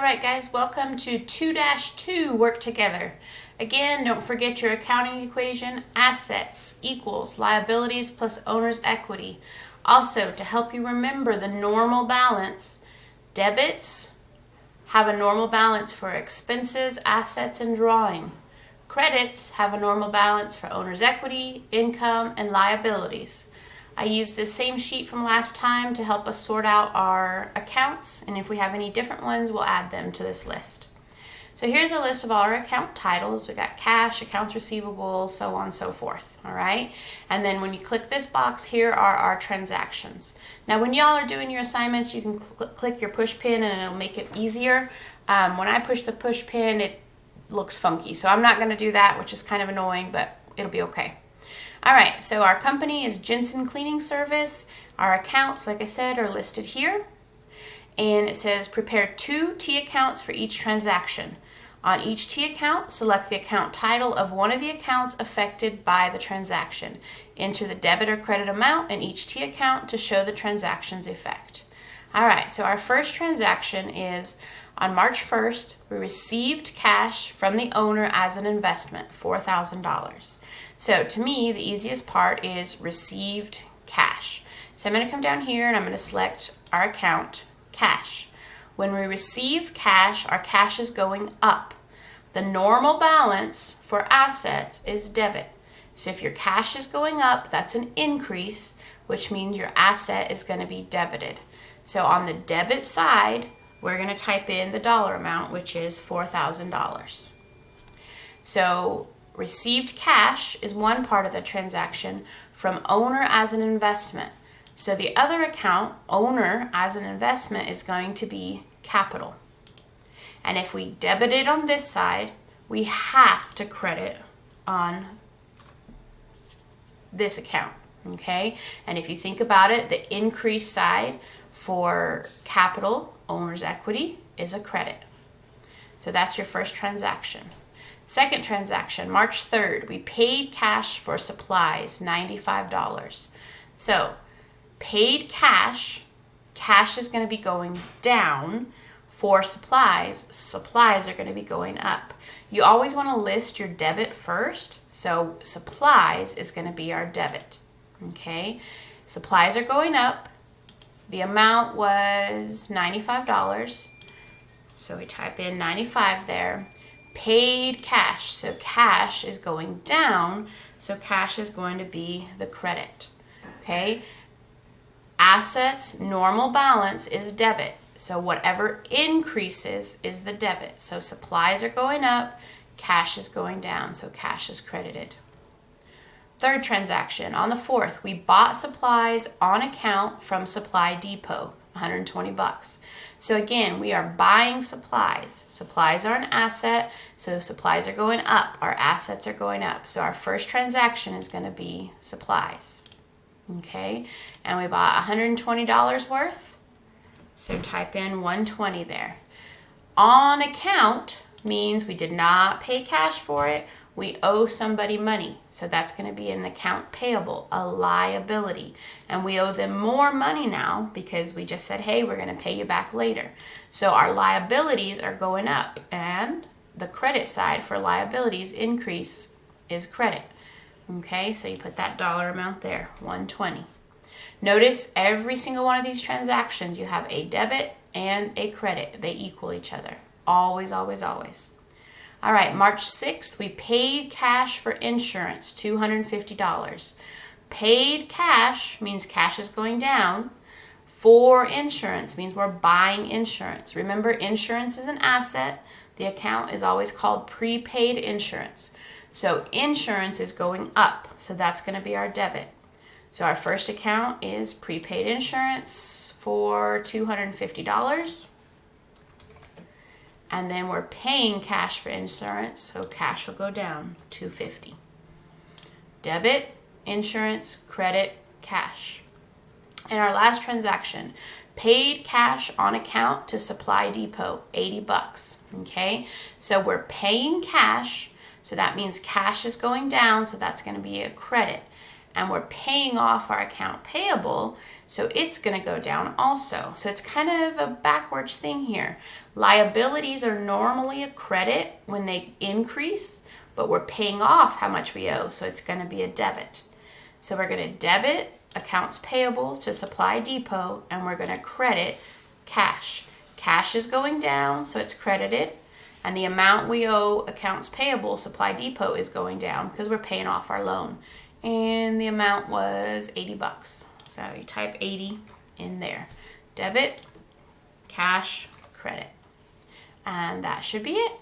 All right, guys, welcome to 2-2 work together. Again, don't forget your accounting equation, assets equals liabilities plus owner's equity. Also, to help you remember the normal balance, debits have a normal balance for expenses, assets, and drawing. Credits have a normal balance for owner's equity, income, and liabilities. I used this same sheet from last time to help us sort out our accounts, and if we have any different ones, we'll add them to this list. So here's a list of all our account titles. We got cash, accounts receivable, so on and so forth, all right? And then when you click this box, here are our transactions. Now when y'all are doing your assignments, you can click your push pin and it'll make it easier. When I push the push pin, it looks funky, so I'm not gonna do that, which is kind of annoying, but it'll be okay. All right, so our company is Jensen Cleaning Service. Our accounts, like I said, are listed here. And it says prepare 2 T accounts for each transaction. On each T account, select the account title of one of the accounts affected by the transaction. Enter the debit or credit amount in each T account to show the transaction's effect. All right, so our first transaction is on March 1st, we received cash from the owner as an investment, $4,000. So to me, the easiest part is received cash. So I'm going to come down here and I'm going to select our account, cash. When we receive cash, our cash is going up. The normal balance for assets is debit. So if your cash is going up, that's an increase, which means your asset is going to be debited. So on the debit side, we're going to type in the dollar amount, which is $4,000. So received cash is one part of the transaction from owner as an investment. So the other account, owner as an investment, is going to be capital. And if we debit it on this side, we have to credit on this account, okay? And if you think about it, the increase side for capital, owner's equity, is a credit. So that's your first transaction. Second transaction, March 3rd, we paid cash for supplies, $95. So paid cash, cash is going to be going down. For supplies, supplies are going to be going up. You always want to list your debit first. So supplies is going to be our debit. Okay, supplies are going up. The amount was $95. So we type in 95 there. Paid cash, so cash is going down, so cash is going to be the credit, okay? Assets, normal balance is debit, so whatever increases is the debit. So supplies are going up, cash is going down, so cash is credited. Third transaction, on the 4th, we bought supplies on account from Supply Depot, $120. So again, we are buying supplies. Supplies are an asset, so supplies are going up. Our assets are going up. So our first transaction is going to be supplies. Okay, and we bought $120 worth. So type in 120 there. On account means we did not pay cash for it. We owe somebody money. So that's going to be an account payable, a liability. And we owe them more money now because we just said, hey, we're going to pay you back later. So our liabilities are going up. And the credit side for liabilities increase is credit. Okay, so you put that dollar amount there, 120. Notice every single one of these transactions, you have a debit and a credit. They equal each other. Always, always, always. All right, March 6th, we paid cash for insurance, $250. Paid cash means cash is going down. For insurance means we're buying insurance. Remember, insurance is an asset. The account is always called prepaid insurance. So insurance is going up, so that's going to be our debit. So our first account is prepaid insurance for $250. And then we're paying cash for insurance, so cash will go down, $250. Debit, insurance, credit, cash. And our last transaction, paid cash on account to Supply Depot, $80, okay? So we're paying cash, so that means cash is going down, so that's gonna be a credit. and we're paying off our account payable, so it's going to go down also. So it's kind of a backwards thing here. Liabilities are normally a credit when they increase, but we're paying off how much we owe, so it's going to be a debit. So we're going to debit accounts payable to Supply Depot, and we're going to credit cash. Cash is going down, so it's credited, and the amount we owe accounts payable Supply Depot is going down because we're paying off our loan. And the amount was $80. So you type 80 in there. Debit, cash, credit. And that should be it.